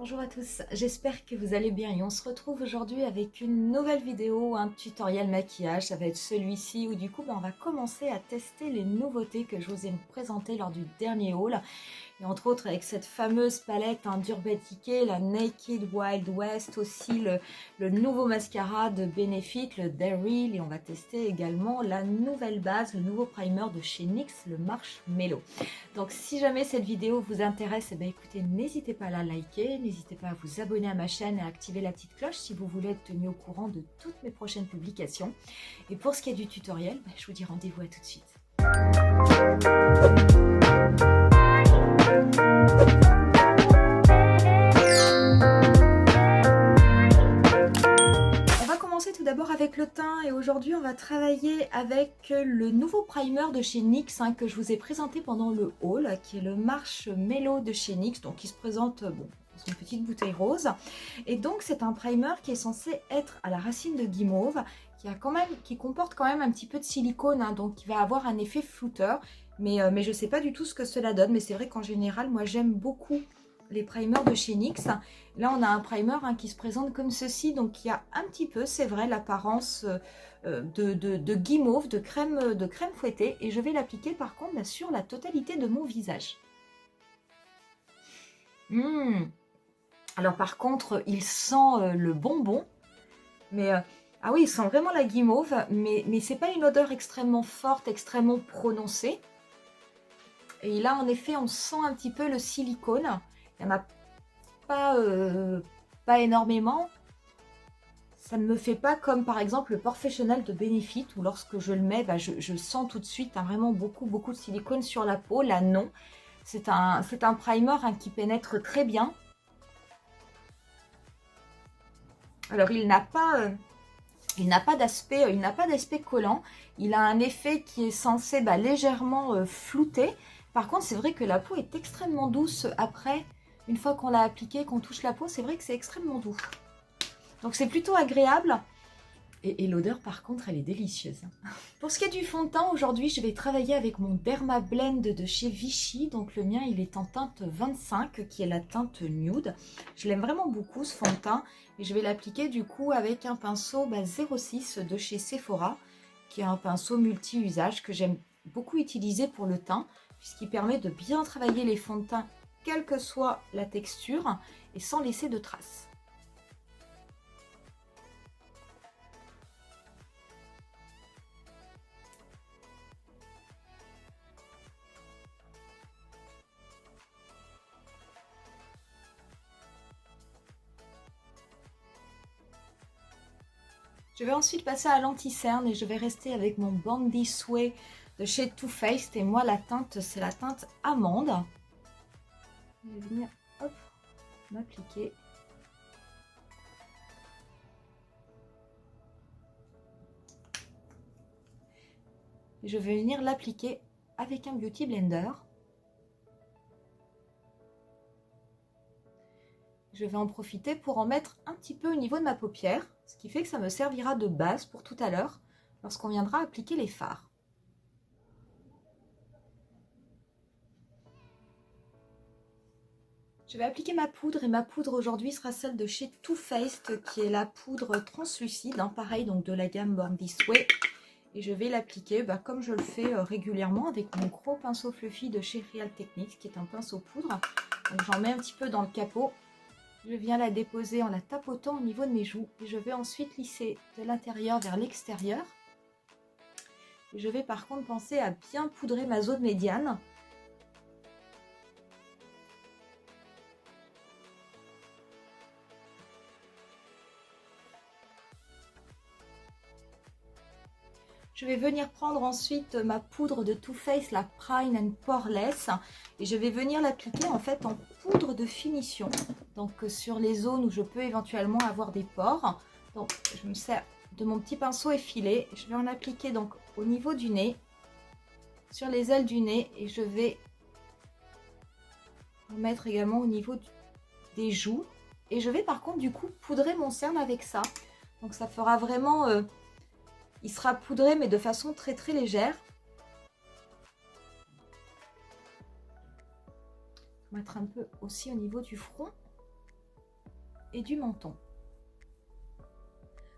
Bonjour à tous, j'espère que vous allez bien et on se retrouve aujourd'hui avec une nouvelle vidéo, un tutoriel maquillage. Ça va être celui-ci où du coup on va commencer à tester les nouveautés que je vous ai présentées lors du dernier haul. Et entre autres avec cette fameuse palette d'Urban Decay, la Naked Wild West, aussi le nouveau mascara de Benefit, le Daryl, et on va tester également la nouvelle base, le nouveau primer de chez NYX, le Marshmallow. Donc si jamais cette vidéo vous intéresse, eh bien, écoutez, n'hésitez pas à la liker, n'hésitez pas à vous abonner à ma chaîne et à activer la petite cloche si vous voulez être tenu au courant de toutes mes prochaines publications. Et pour ce qui est du tutoriel, je vous dis rendez-vous à tout de suite. Tout d'abord avec le teint et aujourd'hui on va travailler avec le nouveau primer de chez NYX que je vous ai présenté pendant le haul, qui est le Marshmallow de chez NYX, donc qui se présente dans une petite bouteille rose. Et donc c'est un primer qui est censé être à la racine de guimauve, qui comporte quand même un petit peu de silicone, donc qui va avoir un effet flouteur, mais je ne sais pas du tout ce que cela donne, mais c'est vrai qu'en général moi j'aime beaucoup les primers de chez NYX. Là on a un primer qui se présente comme ceci, donc il y a un petit peu, c'est vrai, l'apparence de guimauve, de crème fouettée, et je vais l'appliquer par contre sur la totalité de mon visage. Alors par contre il sent le bonbon, mais ah oui, il sent vraiment la guimauve, mais c'est pas une odeur extrêmement forte, extrêmement prononcée. Et là en effet on sent un petit peu le silicone. Il n'y en a pas énormément. Ça ne me fait pas comme par exemple le Professionnel de Benefit où lorsque je le mets, je sens tout de suite vraiment beaucoup de silicone sur la peau. Là non, c'est un primer qui pénètre très bien. Alors il n'a pas d'aspect collant. Il a un effet qui est censé légèrement flouter. Par contre c'est vrai que la peau est extrêmement douce après. Une fois qu'on l'a appliqué, qu'on touche la peau, c'est vrai que c'est extrêmement doux. Donc c'est plutôt agréable. Et l'odeur par contre, elle est délicieuse. Pour ce qui est du fond de teint, aujourd'hui je vais travailler avec mon Derma Blend de chez Vichy. Donc le mien il est en teinte 25, qui est la teinte nude. Je l'aime vraiment beaucoup ce fond de teint. Et je vais l'appliquer du coup avec un pinceau 06 de chez Sephora, qui est un pinceau multi-usage que j'aime beaucoup utiliser pour le teint, puisqu'il permet de bien travailler les fonds de teint quelle que soit la texture et sans laisser de traces. Je vais ensuite passer à l'anti-cerne et je vais rester avec mon Bondi Sway de chez Too Faced. Et moi la teinte c'est la teinte amande. Je vais venir m'appliquer. Je vais venir l'appliquer avec un Beauty Blender. Je vais en profiter pour en mettre un petit peu au niveau de ma paupière, ce qui fait que ça me servira de base pour tout à l'heure, lorsqu'on viendra appliquer les fards. Je vais appliquer ma poudre et ma poudre aujourd'hui sera celle de chez Too Faced, qui est la poudre translucide, pareil, donc de la gamme Born This Way. Et je vais l'appliquer comme je le fais régulièrement avec mon gros pinceau fluffy de chez Real Techniques, qui est un pinceau poudre. Donc j'en mets un petit peu dans le capot. Je viens la déposer en la tapotant au niveau de mes joues. Et je vais ensuite lisser de l'intérieur vers l'extérieur. Je vais par contre penser à bien poudrer ma zone médiane. Je vais venir prendre ensuite ma poudre de Too Faced, la Prime and Poreless, et je vais venir l'appliquer en fait en poudre de finition. Donc sur les zones où je peux éventuellement avoir des pores. Donc je me sers de mon petit pinceau effilé. Je vais en appliquer donc au niveau du nez, sur les ailes du nez, et je vais en mettre également au niveau des joues. Et je vais par contre du coup poudrer mon cerne avec ça. Donc ça fera vraiment... il sera poudré mais de façon très légère. Mettre un peu aussi au niveau du front. et du menton.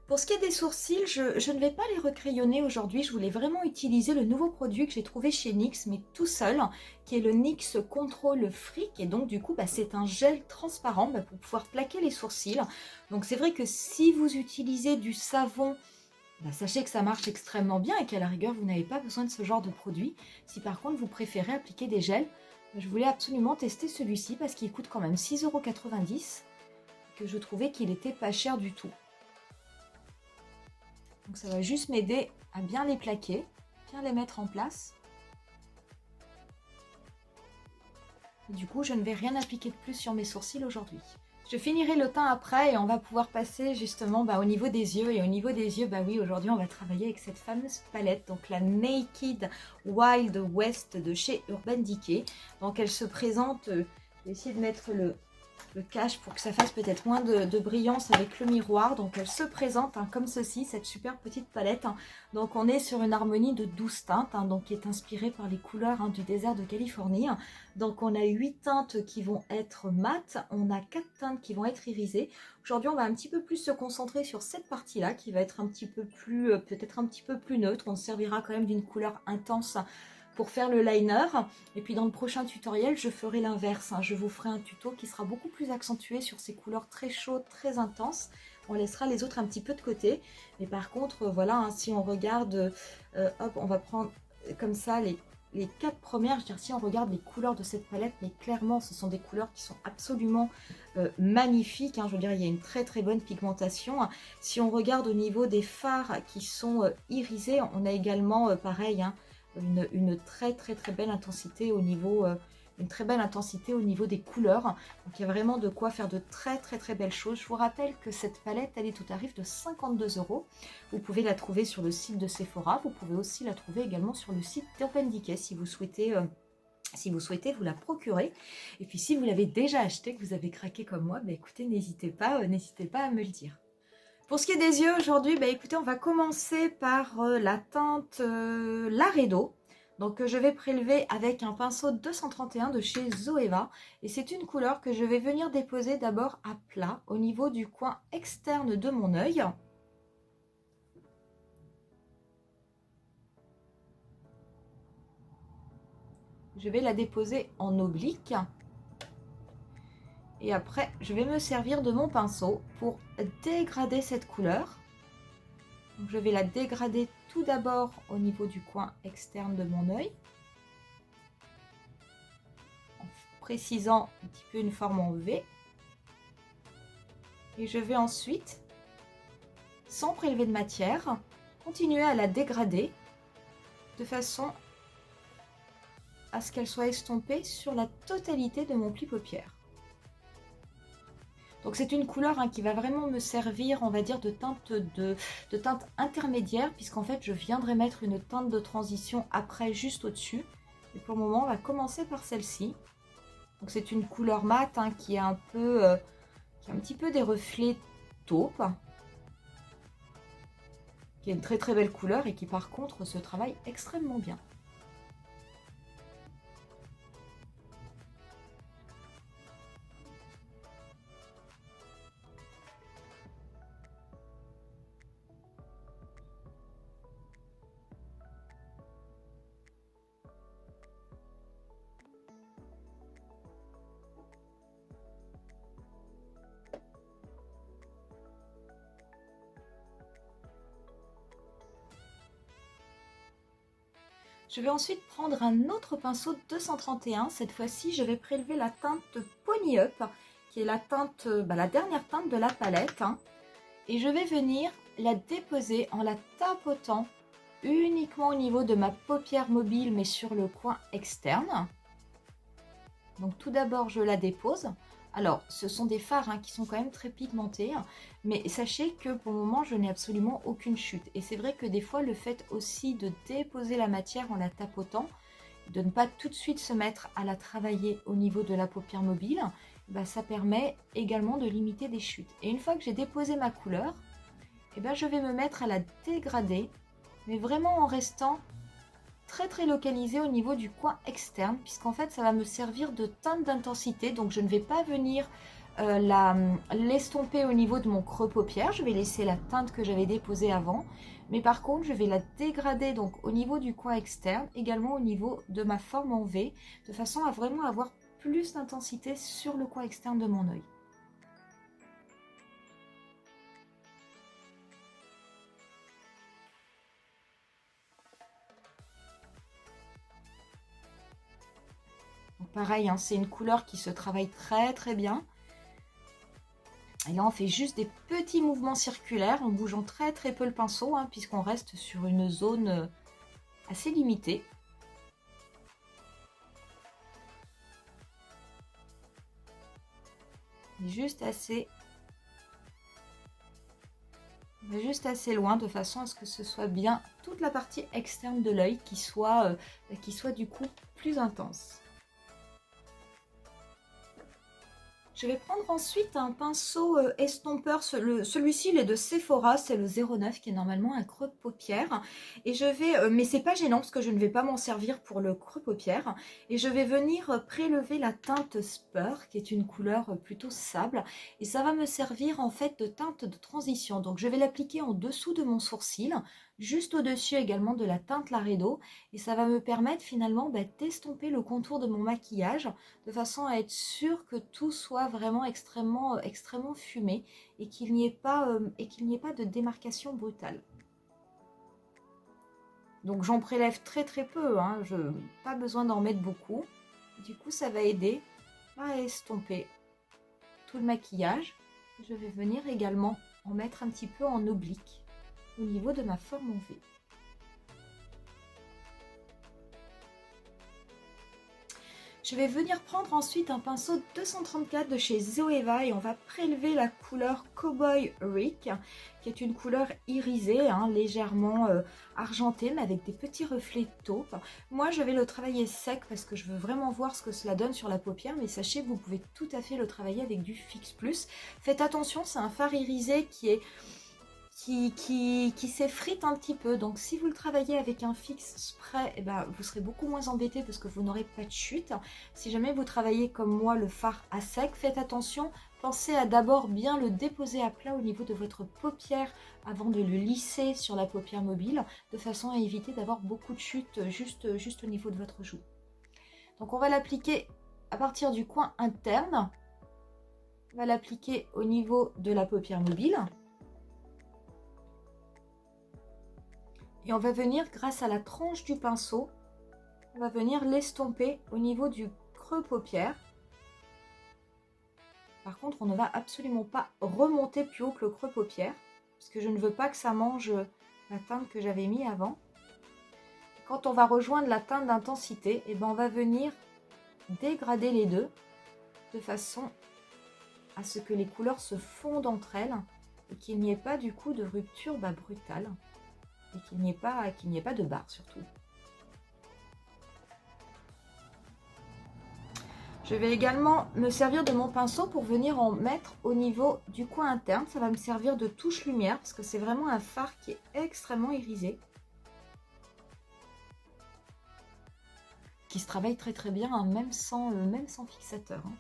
Pour ce qui est des sourcils, je ne vais pas les recrayonner aujourd'hui. Je voulais vraiment utiliser le nouveau produit que j'ai trouvé chez NYX, mais tout seul, qui est le NYX Control Freak. Et donc, du coup, c'est un gel transparent pour pouvoir plaquer les sourcils. Donc, c'est vrai que si vous utilisez du savon, sachez que ça marche extrêmement bien et qu'à la rigueur, vous n'avez pas besoin de ce genre de produit. Si par contre, vous préférez appliquer des gels, je voulais absolument tester celui-ci parce qu'il coûte quand même 6,90 €, que je trouvais qu'il était pas cher du tout. Donc ça va juste m'aider à bien les plaquer, bien les mettre en place. Et du coup, je ne vais rien appliquer de plus sur mes sourcils aujourd'hui. Je finirai le teint après et on va pouvoir passer justement au niveau des yeux. Et au niveau des yeux, oui, aujourd'hui on va travailler avec cette fameuse palette, donc la Naked Wild West de chez Urban Decay. Donc elle se présente, je vais essayer de mettre le cache pour que ça fasse peut-être moins de brillance avec le miroir. Donc elle se présente comme ceci, cette super petite palette. Donc on est sur une harmonie de 12 teintes, donc qui est inspirée par les couleurs du désert de Californie. Donc on a 8 teintes qui vont être mates, on a 4 teintes qui vont être irisées. Aujourd'hui on va un petit peu plus se concentrer sur cette partie-là qui va être un petit peu plus, peut-être un petit peu plus neutre. On se servira quand même d'une couleur intense pour faire le liner. Et puis dans le prochain tutoriel, je ferai l'inverse. Je vous ferai un tuto qui sera beaucoup plus accentué sur ces couleurs très chaudes, très intenses. On laissera les autres un petit peu de côté. Mais par contre, voilà, si on regarde, hop, on va prendre comme ça les 4 premières. Je veux dire, si on regarde les couleurs de cette palette, mais clairement, ce sont des couleurs qui sont absolument magnifiques. Je veux dire, il y a une très très bonne pigmentation. Si on regarde au niveau des fards qui sont irisés, on a également pareil, une très belle intensité au niveau des couleurs. Donc il y a vraiment de quoi faire de très belles choses. Je vous rappelle que cette palette, elle est au tarif de 52 €. Vous pouvez la trouver sur le site de Sephora. Vous pouvez aussi la trouver également sur le site d'Urban Decay si vous souhaitez vous la procurer. Et puis si vous l'avez déjà acheté, que vous avez craqué comme moi, écoutez, n'hésitez pas à me le dire. Pour ce qui est des yeux aujourd'hui, écoutez, on va commencer par la teinte Laredo. Donc je vais prélever avec un pinceau 231 de chez Zoeva. Et c'est une couleur que je vais venir déposer d'abord à plat au niveau du coin externe de mon œil. Je vais la déposer en oblique. Et après, je vais me servir de mon pinceau pour dégrader cette couleur. Donc, je vais la dégrader tout d'abord au niveau du coin externe de mon œil. En précisant un petit peu une forme en V. Et je vais ensuite, sans prélever de matière, continuer à la dégrader de façon à ce qu'elle soit estompée sur la totalité de mon pli paupière. Donc c'est une couleur qui va vraiment me servir, on va dire, de teinte intermédiaire, puisqu'en fait je viendrai mettre une teinte de transition après, juste au-dessus. Et pour le moment, on va commencer par celle-ci. Donc c'est une couleur mate qui a qui a un petit peu des reflets taupe, qui est une très belle couleur et qui par contre se travaille extrêmement bien. Je vais ensuite prendre un autre pinceau 231. Cette fois-ci, je vais prélever la teinte Pony Up, qui est la teinte, la dernière teinte de la palette. Et je vais venir la déposer en la tapotant uniquement au niveau de ma paupière mobile, mais sur le coin externe. Donc tout d'abord, je la dépose. Alors, ce sont des fards qui sont quand même très pigmentés, mais sachez que pour le moment, je n'ai absolument aucune chute. Et c'est vrai que des fois, le fait aussi de déposer la matière en la tapotant, de ne pas tout de suite se mettre à la travailler au niveau de la paupière mobile, ça permet également de limiter des chutes. Et une fois que j'ai déposé ma couleur, je vais me mettre à la dégrader, mais vraiment en restant très localisé au niveau du coin externe, puisqu'en fait ça va me servir de teinte d'intensité. Donc je ne vais pas venir l'estomper au niveau de mon creux paupière. Je vais laisser la teinte que j'avais déposée avant. Mais par contre, je vais la dégrader donc au niveau du coin externe, également au niveau de ma forme en V, de façon à vraiment avoir plus d'intensité sur le coin externe de mon œil. Donc pareil, hein, c'est une couleur qui se travaille très très bien. Et là, on fait juste des petits mouvements circulaires en bougeant très très peu le pinceau, hein, puisqu'on reste sur une zone assez limitée. Juste assez loin de façon à ce que ce soit bien toute la partie externe de l'œil qui soit du coup plus intense. Je vais prendre ensuite un pinceau estompeur, celui-ci il est de Sephora, c'est le 09 qui est normalement un creux de paupière. Et je vais, mais c'est pas gênant parce que je ne vais pas m'en servir pour le creux paupière. Et je vais venir prélever la teinte Spur qui est une couleur plutôt sable. Et ça va me servir en fait de teinte de transition. Donc je vais l'appliquer en dessous de mon sourcil, juste au-dessus également de la teinte Laredo. Et ça va me permettre finalement d'estomper le contour de mon maquillage de façon à être sûr que tout soit vraiment extrêmement fumé et qu'il n'y ait pas de démarcation brutale. Donc j'en prélève très très peu, hein, pas besoin d'en mettre beaucoup. Du coup ça va aider à estomper tout le maquillage. Je vais venir également en mettre un petit peu en oblique au niveau de ma forme en V. Je vais venir prendre ensuite un pinceau 234 de chez Zoeva et on va prélever la couleur Cowboy Rick, qui est une couleur irisée, hein, légèrement argentée, mais avec des petits reflets taupe. Moi, je vais le travailler sec parce que je veux vraiment voir ce que cela donne sur la paupière, mais sachez que vous pouvez tout à fait le travailler avec du Fix Plus. Faites attention, c'est un fard irisé qui s'effrite un petit peu. Donc si vous le travaillez avec un fixe spray, eh ben, vous serez beaucoup moins embêté parce que vous n'aurez pas de chute. Si jamais vous travaillez comme moi le fard à sec, faites attention. Pensez à d'abord bien le déposer à plat au niveau de votre paupière avant de le lisser sur la paupière mobile, de façon à éviter d'avoir beaucoup de chute juste au niveau de votre joue. Donc on va l'appliquer à partir du coin interne. On va l'appliquer au niveau de la paupière mobile. Et on va venir, grâce à la tranche du pinceau, on va venir l'estomper au niveau du creux paupière. Par contre, on ne va absolument pas remonter plus haut que le creux paupière, parce que je ne veux pas que ça mange la teinte que j'avais mis avant. Quand on va rejoindre la teinte d'intensité, eh ben on va venir dégrader les deux, de façon à ce que les couleurs se fondent entre elles, et qu'il n'y ait pas du coup de rupture brutale. Et qu'il n'y ait pas de barre surtout. Je vais également me servir de mon pinceau pour venir en mettre au niveau du coin interne. Ça va me servir de touche lumière parce que c'est vraiment un fard qui est extrêmement irisé. Qui se travaille très très bien, hein, même sans fixateur. Hein.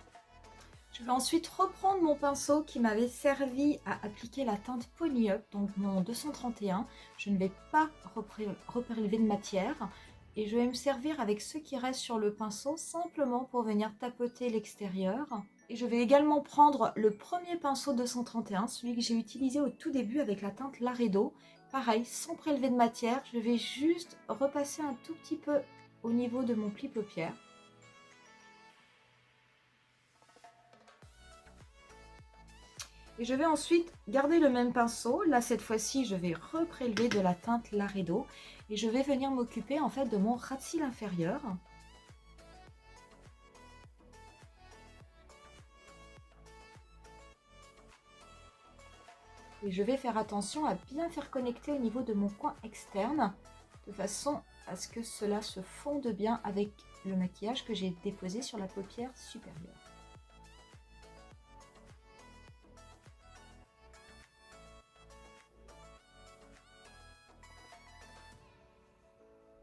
Je vais ensuite reprendre mon pinceau qui m'avait servi à appliquer la teinte Pony Up, donc mon 231. Je ne vais pas reprélever de matière et je vais me servir avec ce qui reste sur le pinceau simplement pour venir tapoter l'extérieur. Et je vais également prendre le premier pinceau 231, celui que j'ai utilisé au tout début avec la teinte Laredo. Pareil, sans prélever de matière, je vais juste repasser un tout petit peu au niveau de mon pli paupière. Et je vais ensuite garder le même pinceau. Là, cette fois-ci, je vais reprélever de la teinte Laredo. Et je vais venir m'occuper en fait de mon ras de cils inférieur. Et je vais faire attention à bien faire connecter au niveau de mon coin externe. De façon à ce que cela se fonde bien avec le maquillage que j'ai déposé sur la paupière supérieure.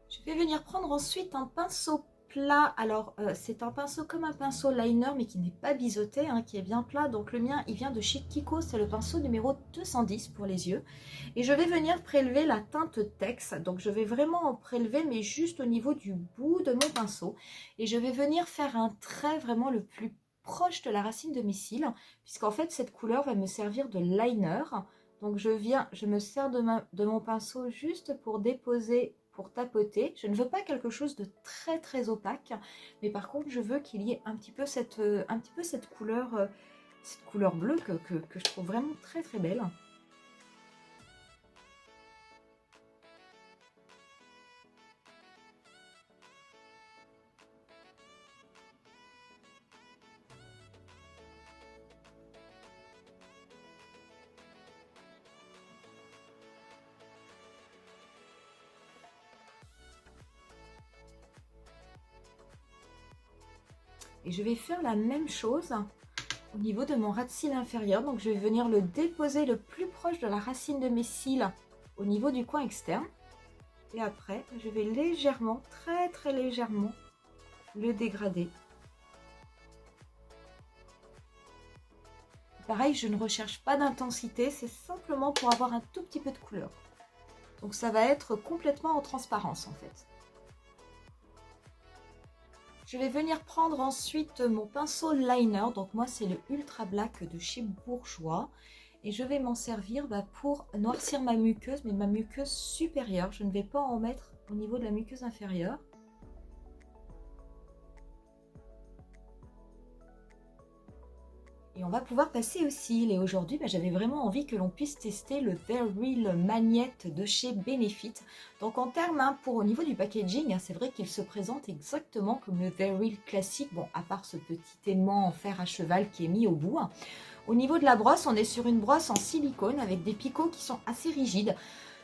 Je vais venir prendre ensuite un pinceau plat. Alors, c'est un pinceau comme un pinceau liner, mais qui n'est pas biseauté, hein, qui est bien plat. Donc, le mien, il vient de chez Kiko. C'est le pinceau numéro 210 pour les yeux. Et je vais venir prélever la teinte Tex. Donc, je vais vraiment en prélever, mais juste au niveau du bout de mon pinceau. Et je vais venir faire un trait vraiment le plus proche de la racine de mes cils, puisqu'en fait, cette couleur va me servir de liner. Donc, je me sers de mon pinceau juste pour déposer, pour tapoter. Je ne veux pas quelque chose de très très opaque, mais par contre je veux qu'il y ait un petit peu cette couleur bleue que je trouve vraiment très très belle. Et je vais faire la même chose au niveau de mon ras de cils inférieur. Donc je vais venir le déposer le plus proche de la racine de mes cils au niveau du coin externe. Et après, je vais légèrement, très très légèrement, le dégrader. Pareil, je ne recherche pas d'intensité, c'est simplement pour avoir un tout petit peu de couleur. Donc ça va être complètement en transparence en fait. Je vais venir prendre ensuite mon pinceau liner. Donc moi c'est le Ultra Black de chez Bourjois. Et je vais m'en servir pour noircir ma muqueuse, mais ma muqueuse supérieure. Je ne vais pas en mettre au niveau de la muqueuse inférieure. Et on va pouvoir passer aux cils. Et aujourd'hui, j'avais vraiment envie que l'on puisse tester le Very Real Magnet de chez Benefit. Donc en termes, au niveau du packaging, c'est vrai qu'il se présente exactement comme le Very Real classique. Bon, à part ce petit aimant en fer à cheval qui est mis au bout. Au niveau de la brosse, on est sur une brosse en silicone avec des picots qui sont assez rigides.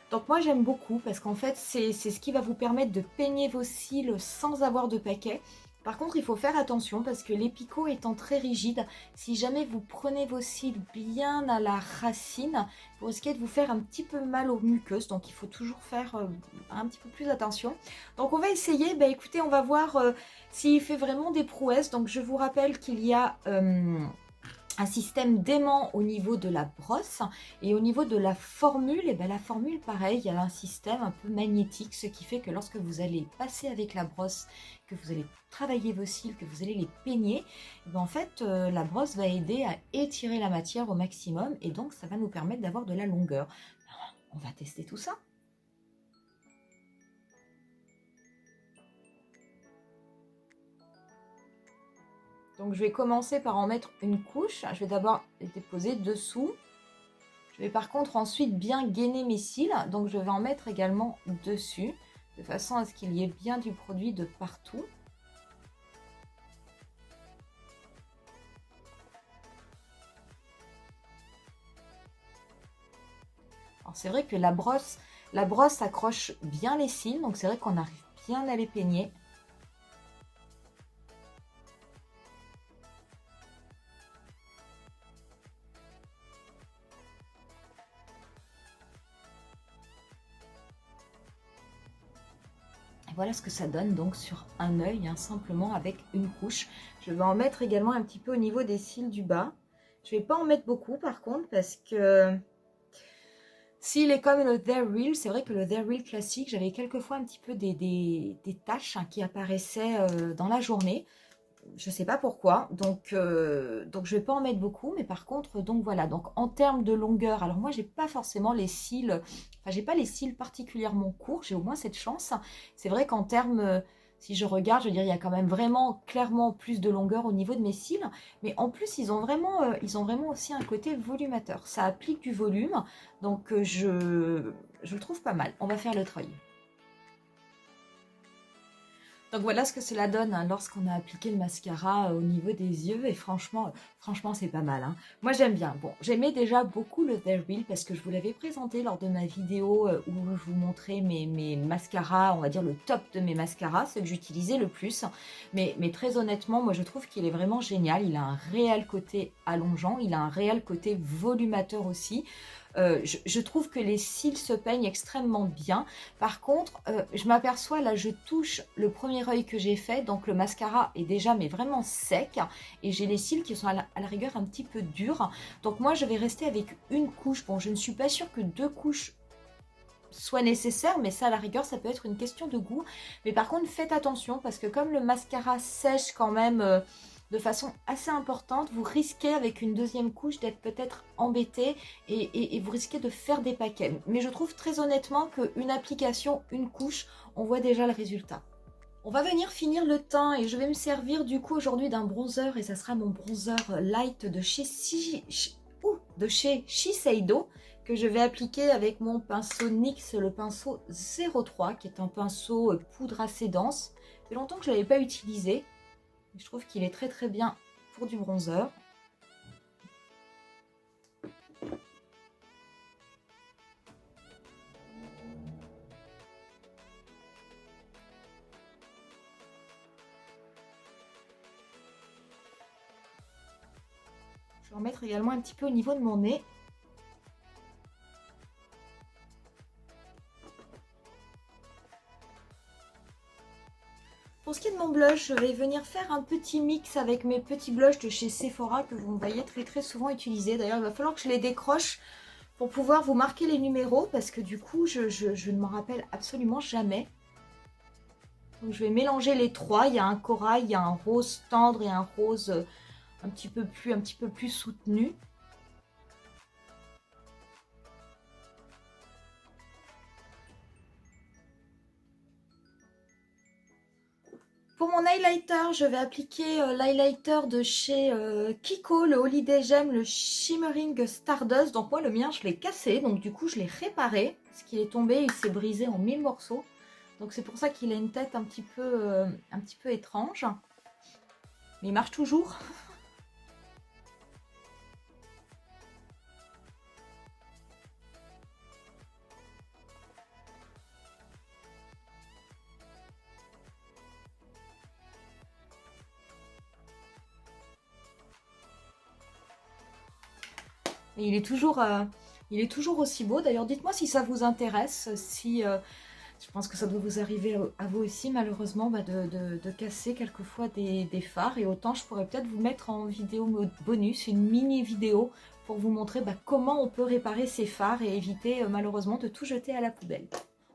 Donc moi j'aime beaucoup parce qu'en fait c'est ce qui va vous permettre de peigner vos cils sans avoir de paquet. Par contre il faut faire attention parce que les picots étant très rigides, si jamais vous prenez vos cils bien à la racine, vous risquez de vous faire un petit peu mal aux muqueuses. Donc il faut toujours faire un petit peu plus attention. Donc on va essayer, écoutez on va voir s'il fait vraiment des prouesses. Donc je vous rappelle qu'il y a... un système d'aimant au niveau de la brosse et au niveau de la formule, la formule pareil, il y a un système un peu magnétique, ce qui fait que lorsque vous allez passer avec la brosse, que vous allez travailler vos cils, que vous allez les peigner, en fait la brosse va aider à étirer la matière au maximum et donc ça va nous permettre d'avoir de la longueur. On va tester tout ça. Donc je vais commencer par en mettre une couche. Je vais d'abord les déposer dessous. Je vais par contre ensuite bien gainer mes cils. Donc je vais en mettre également dessus. De façon à ce qu'il y ait bien du produit de partout. Alors c'est vrai que la brosse accroche bien les cils. Donc c'est vrai qu'on arrive bien à les peigner. Voilà ce que ça donne donc sur un œil, simplement avec une couche. Je vais en mettre également un petit peu au niveau des cils du bas. Je ne vais pas en mettre beaucoup par contre parce que s'il est comme le Very Real, c'est vrai que le Very Real classique, j'avais quelquefois un petit peu des taches qui apparaissaient dans la journée. Je sais pas pourquoi, donc je vais pas en mettre beaucoup, mais par contre, donc voilà, donc en termes de longueur, alors moi j'ai pas forcément les cils, enfin j'ai pas les cils particulièrement courts, j'ai au moins cette chance. C'est vrai qu'en termes, si je regarde, je veux dire, il y a quand même vraiment clairement plus de longueur au niveau de mes cils, mais en plus ils ont vraiment aussi un côté volumateur, ça applique du volume, donc je le trouve pas mal. On va faire le travail. Donc voilà ce que cela donne lorsqu'on a appliqué le mascara au niveau des yeux. Et franchement c'est pas mal. Moi j'aime bien. Bon, j'aimais déjà beaucoup le Very Real parce que je vous l'avais présenté lors de ma vidéo où je vous montrais mes mascaras, on va dire le top de mes mascaras, ceux que j'utilisais le plus. Mais très honnêtement, moi je trouve qu'il est vraiment génial. Il a un réel côté allongeant, il a un réel côté volumateur aussi. Je trouve que les cils se peignent extrêmement bien. Par contre, je m'aperçois, là, je touche le premier œil que j'ai fait, donc le mascara est déjà, mais vraiment sec, et j'ai les cils qui sont à la rigueur un petit peu durs. Donc moi, je vais rester avec une couche. Bon, je ne suis pas sûre que 2 couches soit nécessaire, mais ça à la rigueur ça peut être une question de goût. Mais par contre faites attention parce que comme le mascara sèche quand même de façon assez importante, vous risquez avec une deuxième couche d'être peut-être embêté et vous risquez de faire des paquets. Mais je trouve très honnêtement qu'une application, une couche, on voit déjà le résultat. On va venir finir le teint et je vais me servir du coup aujourd'hui d'un bronzer et ça sera mon bronzer light de de chez Shiseido que je vais appliquer avec mon pinceau NYX, le pinceau 03 qui est un pinceau poudre assez dense. Ça fait longtemps que je ne l'avais pas utilisé. Je trouve qu'il est très très bien pour du bronzer. Je vais en mettre également un petit peu au niveau de mon nez. Pour ce qui est de mon blush, je vais venir faire un petit mix avec mes petits blushs de chez Sephora que vous me voyez très très souvent utiliser. D'ailleurs, il va falloir que je les décroche pour pouvoir vous marquer les numéros parce que du coup, je ne m'en rappelle absolument jamais. Donc je vais mélanger les trois. Il y a un corail, il y a un rose tendre et un rose un petit peu plus soutenu. Pour mon highlighter, je vais appliquer l'highlighter de chez Kiko, le Holiday Gem, le Shimmering Stardust. Donc moi, le mien, je l'ai cassé, donc du coup, je l'ai réparé. Parce qu'il est tombé, il s'est brisé en 1000 morceaux. Donc c'est pour ça qu'il a une tête un petit peu étrange. Mais il marche toujours. Et il est toujours aussi beau. D'ailleurs, dites-moi si ça vous intéresse, si je pense que ça doit vous arriver à vous aussi, malheureusement, de casser quelquefois des fards. Et autant, je pourrais peut-être vous mettre en vidéo bonus, une mini vidéo pour vous montrer comment on peut réparer ces fards et éviter malheureusement de tout jeter à la poubelle.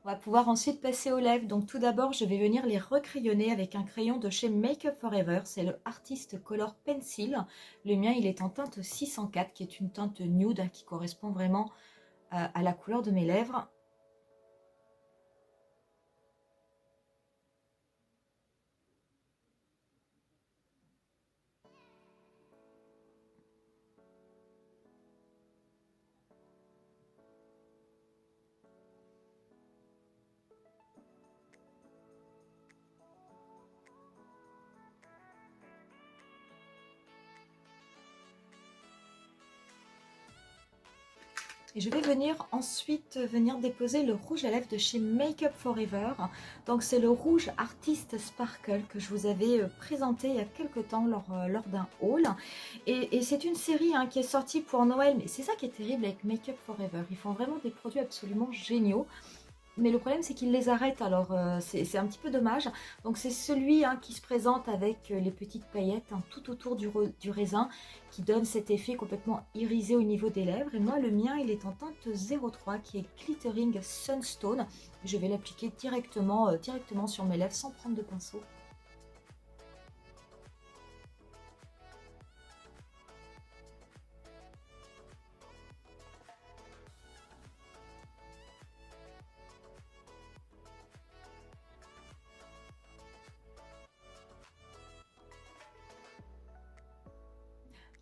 On va pouvoir ensuite passer aux lèvres. Donc tout d'abord, je vais venir les recrayonner avec un crayon de chez Make Up For Ever. C'est le Artist Color Pencil. Le mien, il est en teinte 604, qui est une teinte nude qui correspond vraiment à la couleur de mes lèvres. Et je vais ensuite déposer le rouge à lèvres de chez Make Up For Ever. Donc c'est le rouge Artist Sparkle que je vous avais présenté il y a quelques temps lors d'un haul. Et c'est une série qui est sortie pour Noël. Mais c'est ça qui est terrible avec Make Up For Ever. Ils font vraiment des produits absolument géniaux. Mais le problème, c'est qu'ils les arrêtent, alors c'est un petit peu dommage. Donc c'est celui qui se présente avec les petites paillettes tout autour du raisin qui donne cet effet complètement irisé au niveau des lèvres. Et moi, le mien, il est en teinte 03 qui est Glittering Sunstone. Je vais l'appliquer directement sur mes lèvres sans prendre de pinceau.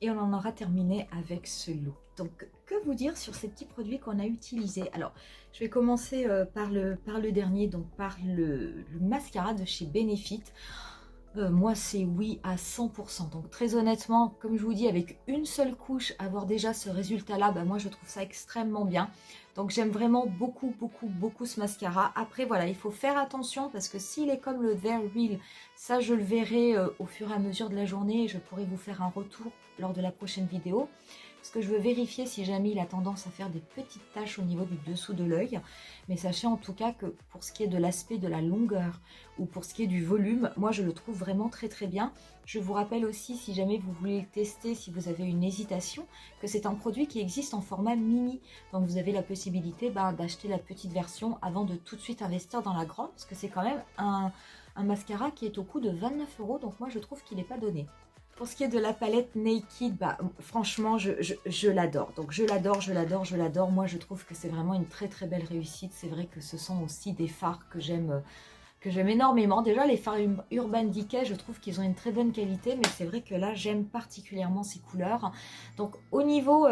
Et on en aura terminé avec ce look. Donc, que vous dire sur ces petits produits qu'on a utilisés? Alors, je vais commencer par le dernier, donc par le mascara de chez Benefit. Moi, c'est oui à 100%. Donc, très honnêtement, comme je vous dis, avec une seule couche, avoir déjà ce résultat-là, moi, je trouve ça extrêmement bien. Donc, j'aime vraiment beaucoup, beaucoup, beaucoup ce mascara. Après, voilà, il faut faire attention parce que s'il est comme le They're Real, ça, je le verrai au fur et à mesure de la journée et je pourrai vous faire un retour lors de la prochaine vidéo. parce que je veux vérifier si jamais il a tendance à faire des petites taches au niveau du dessous de l'œil. Mais sachez en tout cas que pour ce qui est de l'aspect de la longueur ou pour ce qui est du volume, moi je le trouve vraiment très très bien. Je vous rappelle aussi, si jamais vous voulez le tester, si vous avez une hésitation, que c'est un produit qui existe en format mini. Donc vous avez la possibilité d'acheter la petite version avant de tout de suite investir dans la grande, parce que c'est quand même un mascara qui est au coût de 29 €, donc moi je trouve qu'il n'est pas donné. Pour ce qui est de la palette Naked, franchement, je l'adore. Donc je l'adore, je l'adore, je l'adore. Moi, je trouve que c'est vraiment une très très belle réussite. C'est vrai que ce sont aussi des fards que j'aime énormément. Déjà, les fards Urban Decay, je trouve qu'ils ont une très bonne qualité, mais c'est vrai que là, j'aime particulièrement ces couleurs. Donc au niveau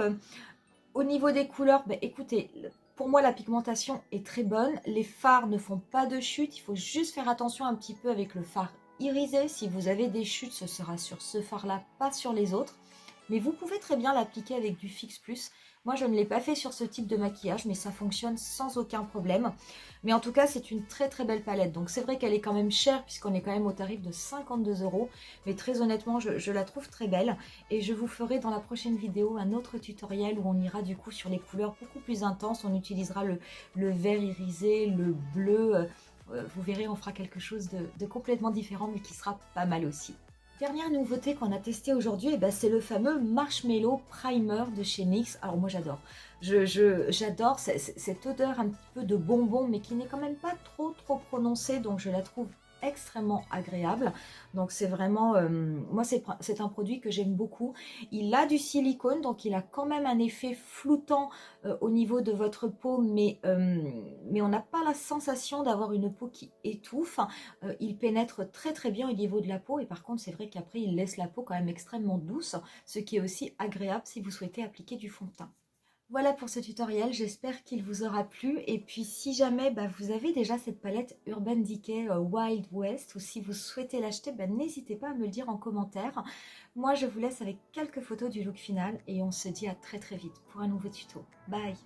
des couleurs, écoutez, pour moi, la pigmentation est très bonne. Les fards ne font pas de chute. Il faut juste faire attention un petit peu avec le fard irisé. Si vous avez des chutes, ce sera sur ce fard-là, pas sur les autres. Mais vous pouvez très bien l'appliquer avec du Fix Plus. Moi, je ne l'ai pas fait sur ce type de maquillage, mais ça fonctionne sans aucun problème. Mais en tout cas, c'est une très très belle palette. Donc c'est vrai qu'elle est quand même chère, puisqu'on est quand même au tarif de 52 €. Mais très honnêtement, je la trouve très belle. Et je vous ferai dans la prochaine vidéo un autre tutoriel où on ira du coup sur les couleurs beaucoup plus intenses. On utilisera le vert irisé, le bleu. Vous verrez, on fera quelque chose de complètement différent, mais qui sera pas mal aussi. Dernière nouveauté qu'on a testé aujourd'hui, c'est le fameux Marshmallow Primer de chez NYX. Alors moi j'adore. J'adore cette odeur un petit peu de bonbon, mais qui n'est quand même pas trop prononcée, donc je la trouve extrêmement agréable. Donc c'est vraiment, moi c'est un produit que j'aime beaucoup. Il a du silicone, donc il a quand même un effet floutant au niveau de votre peau, mais on n'a pas la sensation d'avoir une peau qui étouffe. Il pénètre très très bien au niveau de la peau, et par contre c'est vrai qu'après il laisse la peau quand même extrêmement douce, ce qui est aussi agréable si vous souhaitez appliquer du fond de teint. Voilà pour ce tutoriel, j'espère qu'il vous aura plu. Et puis si jamais vous avez déjà cette palette Urban Decay Wild West, ou si vous souhaitez l'acheter, n'hésitez pas à me le dire en commentaire. Moi je vous laisse avec quelques photos du look final et on se dit à très très vite pour un nouveau tuto. Bye!